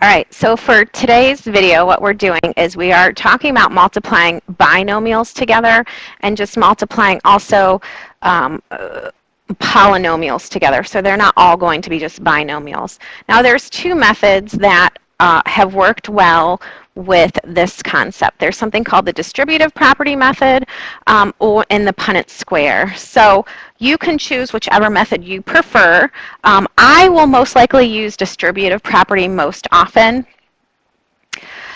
All right, so for today's video, what we're doing is we are talking about multiplying binomials together and just multiplying also polynomials together. So they're not all going to be just binomials. Now there's two methods that have worked well with this concept. There's something called the distributive property method or in the Punnett square. So you can choose whichever method you prefer. I will most likely use distributive property most often.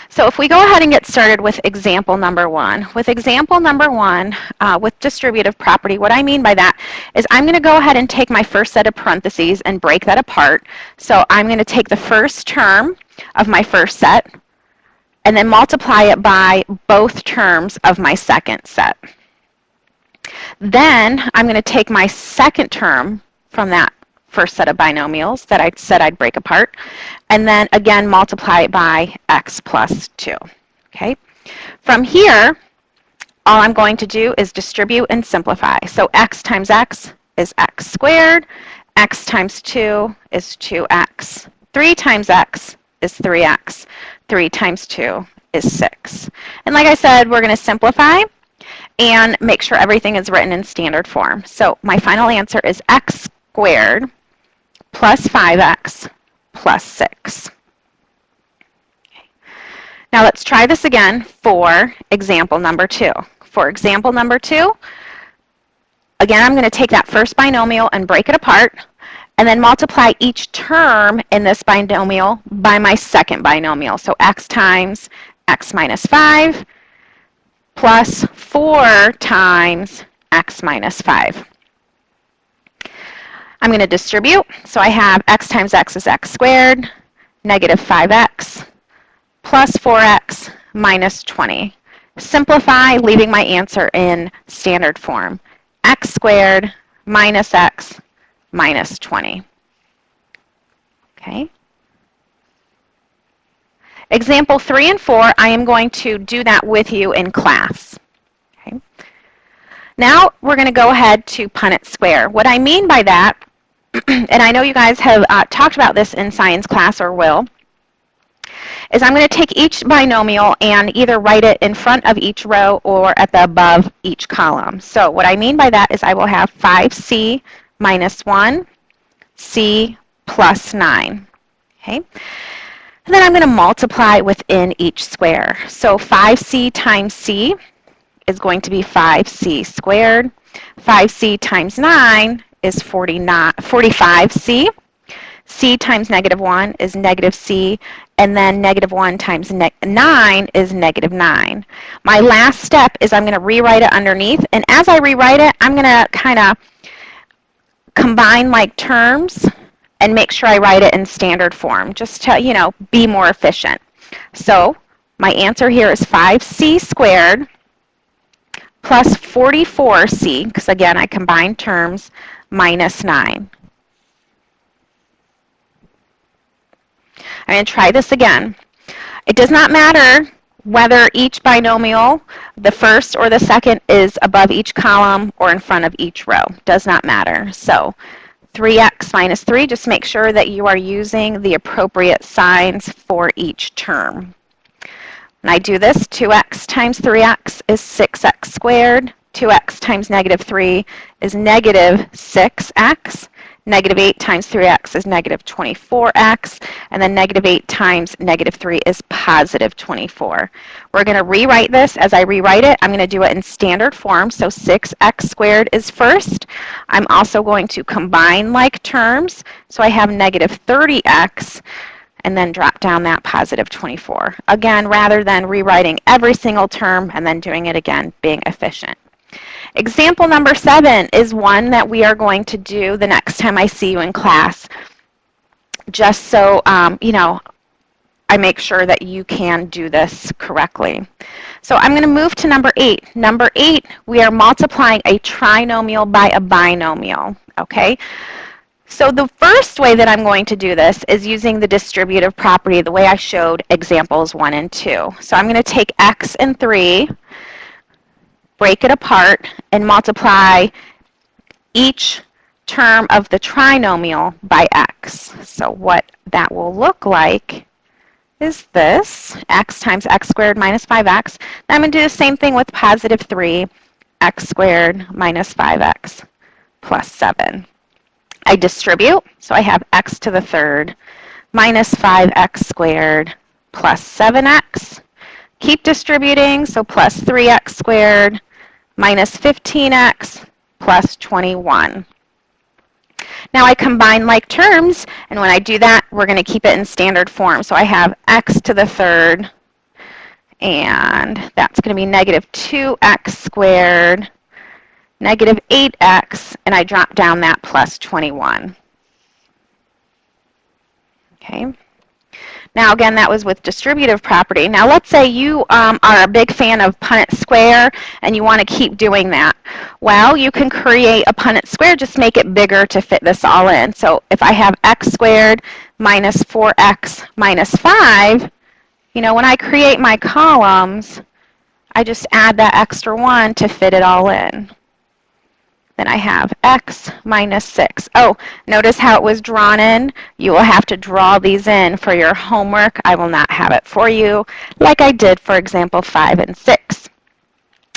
So if we go ahead and get started with example number one. With example number one, with distributive property, what I mean by that is I'm going to go ahead and take my first set of parentheses and break that apart. So I'm going to take the first term of my first set and then multiply it by both terms of my second set. Then I'm going to take my second term from that first set of binomials that I said I'd break apart, and then again multiply it by x plus 2. Okay? From here, all I'm going to do is distribute and simplify. So x times x is x squared, x times 2 is 2x, 3 times x is 3x, 3 times 2 is 6. And like I said, we're going to simplify and make sure everything is written in standard form. So my final answer is x squared plus 5x plus 6. Okay. Now let's try this again for example number 2. For example number 2, again I'm going to take that first binomial and break it apart and then multiply each term in this binomial by my second binomial. So x times x minus 5 plus 4 times x minus 5. I'm going to distribute. So I have x times x is x squared, negative 5x, plus 4x minus 20. Simplify, leaving my answer in standard form. X squared minus x minus 20. Okay. Example 3 and 4, I am going to do that with you in class. Okay. Now we're going to go ahead to Punnett square. What I mean by that, and I know you guys have talked about this in science class or will, is I'm going to take each binomial and either write it in front of each row or at the above each column. So what I mean by that is I will have 5c minus 1, c plus 9. Okay? And then I'm going to multiply within each square. So 5c times c is going to be 5c squared. 5c times 9 is 45c. c times negative 1 is negative c. And then negative 1 times 9 is negative 9. My last step is I'm going to rewrite it underneath. And as I rewrite it, I'm going to kind of combine like terms and make sure I write it in standard form, just to, you know, be more efficient. So my answer here is 5c squared plus 44c, because again I combined terms, minus 9. I'm going to try this again. It does not matter whether each binomial, the first or the second, is above each column or in front of each row. Does not matter. So 3x minus 3, just make sure that you are using the appropriate signs for each term. When I do this, 2x times 3x is 6x squared. 2x times negative 3 is negative 6x. Negative 8 times 3x is negative 24x. And then negative 8 times negative 3 is positive 24. We're going to rewrite this. As I rewrite it, I'm going to do it in standard form. So 6x squared is first. I'm also going to combine like terms. So I have negative 30x. And then drop down that positive 24. Again, rather than rewriting every single term and then doing it again, being efficient. Example number 7 is one that we are going to do the next time I see you in class, just so you know, I make sure that you can do this correctly. So I'm going to move to number 8. Number 8, we are multiplying a trinomial by a binomial. Okay? So the first way that I'm going to do this is using the distributive property, the way I showed examples 1 and 2. So I'm going to take x and 3, break it apart, and multiply each term of the trinomial by x. So what that will look like is this, x times x squared minus 5x. Now I'm going to do the same thing with positive 3, x squared minus 5x plus 7. I distribute, so I have x to the third minus 5x squared plus 7x. Keep distributing, so plus 3x squared minus 15x plus 21. Now I combine like terms, and when I do that, we're going to keep it in standard form. So I have x to the third, and that's going to be negative 2x squared, negative 8x, and I drop down that plus 21. Okay. Now again, that was with distributive property. Now let's say you are a big fan of Punnett square and you want to keep doing that. Well, you can create a Punnett square, just make it bigger to fit this all in. So if I have x squared minus 4x minus 5, you know, when I create my columns, I just add that extra 1 to fit it all in. Then I have x minus 6. Oh, notice how it was drawn in? You will have to draw these in for your homework. I will not have it for you like I did for example 5 and 6.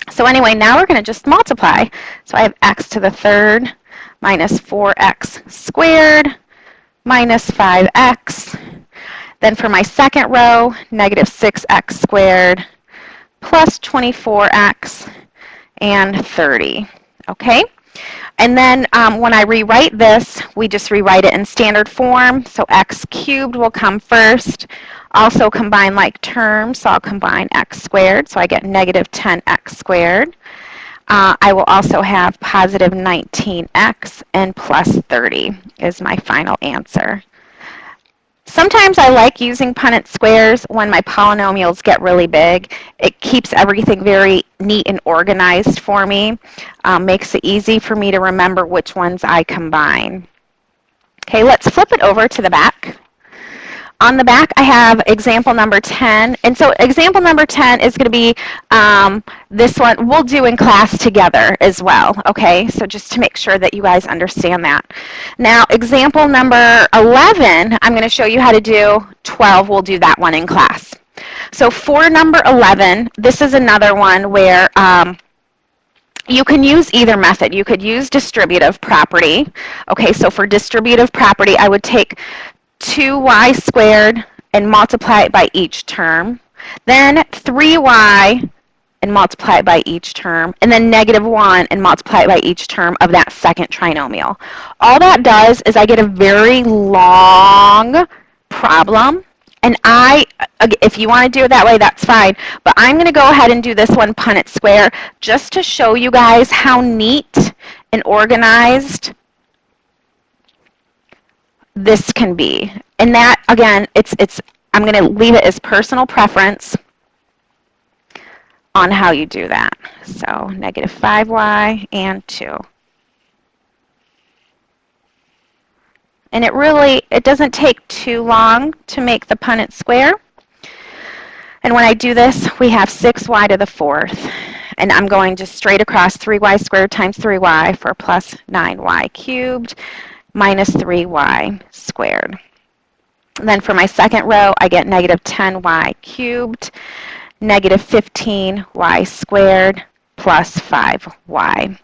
So anyway, now we're going to just multiply. So I have x to the third minus 4x squared minus 5x. Then for my second row, negative 6x squared plus 24x and 30. Okay? And then when I rewrite this, we just rewrite it in standard form. So x cubed will come first. Also combine like terms, so I'll combine x squared, so I get negative 10x squared. I will also have positive 19x and plus 30 is my final answer. Sometimes I like using Punnett squares when my polynomials get really big. It keeps everything very neat and organized for me. Makes it easy for me to remember which ones I combine. Okay, let's flip it over to the back. On the back, I have example number 10. And so example number 10 is going to be this one we'll do in class together as well. Okay, so just to make sure that you guys understand that. Now, example number 11, I'm going to show you how to do. 12, we'll do that one in class. So for number 11, this is another one where you can use either method. You could use distributive property. Okay, so for distributive property, I would take 2y squared and multiply it by each term, then 3y and multiply it by each term, and then negative 1 and multiply it by each term of that second trinomial. All that does is I get a very long problem, and if you want to do it that way, that's fine, but I'm going to go ahead and do this one Punnett square just to show you guys how neat and organized this can be. And that, again, I'm going to leave it as personal preference on how you do that. So negative 5y and 2. And it doesn't take too long to make the Punnett square. And when I do this, we have 6y to the fourth. And I'm going just straight across 3y squared times 3y for plus 9y cubed minus 3y squared. And then for my second row, I get negative 10y cubed, negative 15y squared, plus 5y.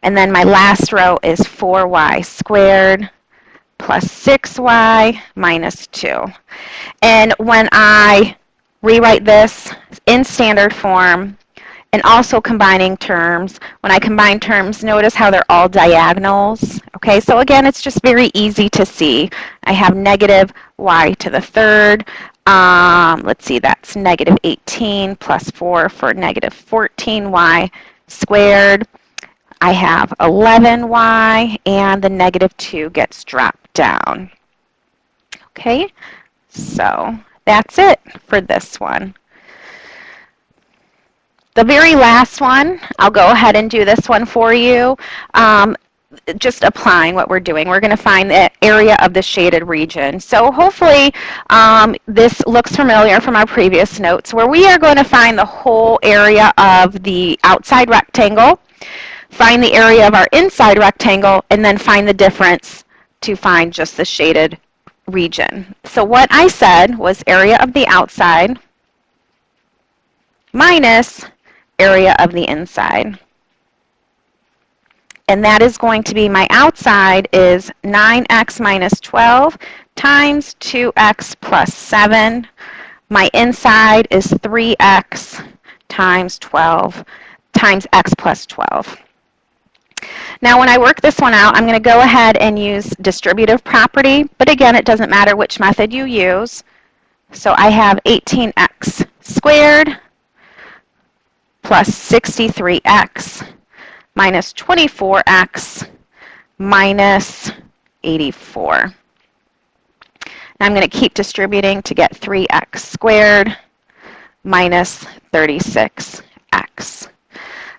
And then my last row is 4y squared, plus 6y minus 2. And when I rewrite this in standard form, and also combining terms. When I combine terms, notice how they're all diagonals. Okay, so again, it's just very easy to see. I have negative y to the third. Let's see, that's negative 18 plus 4 for negative 14y squared. I have 11y, and the negative 2 gets dropped down. Okay, so that's it for this one. The very last one, I'll go ahead and do this one for you. Just applying what we're doing. We're going to find the area of the shaded region. So hopefully this looks familiar from our previous notes, where we are going to find the whole area of the outside rectangle, find the area of our inside rectangle, and then find the difference to find just the shaded region. So what I said was area of the outside minus area of the inside. And that is going to be, my outside is 9x minus 12 times 2x plus 7. My inside is 3x times 12 times x plus 12. Now when I work this one out, I'm going to go ahead and use distributive property, but again, it doesn't matter which method you use. So I have 18x squared plus 63x minus 24x minus 84. Now I'm going to keep distributing to get 3x squared minus 36x.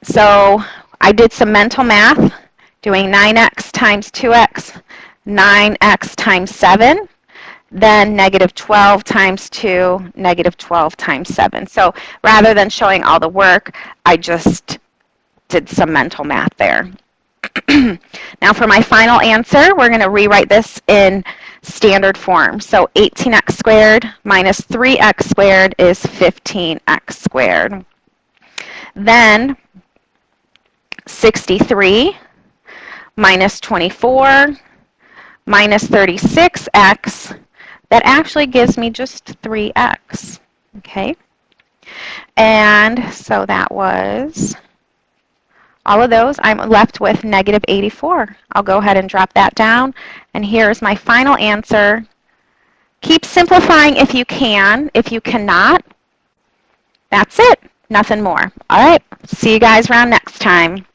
So I did some mental math, doing 9x times 2x, 9x times 7, then negative 12 times 2, negative 12 times 7. So rather than showing all the work, I just did some mental math there. Now for my final answer, we're going to rewrite this in standard form. So 18x squared minus 3x squared is 15x squared. Then 63 minus 24 minus 36x, that actually gives me just 3x. Okay? And so that was all of those. I'm left with negative 84. I'll go ahead and drop that down. And here's my final answer. Keep simplifying if you can. If you cannot, that's it. Nothing more. All right. See you guys around next time.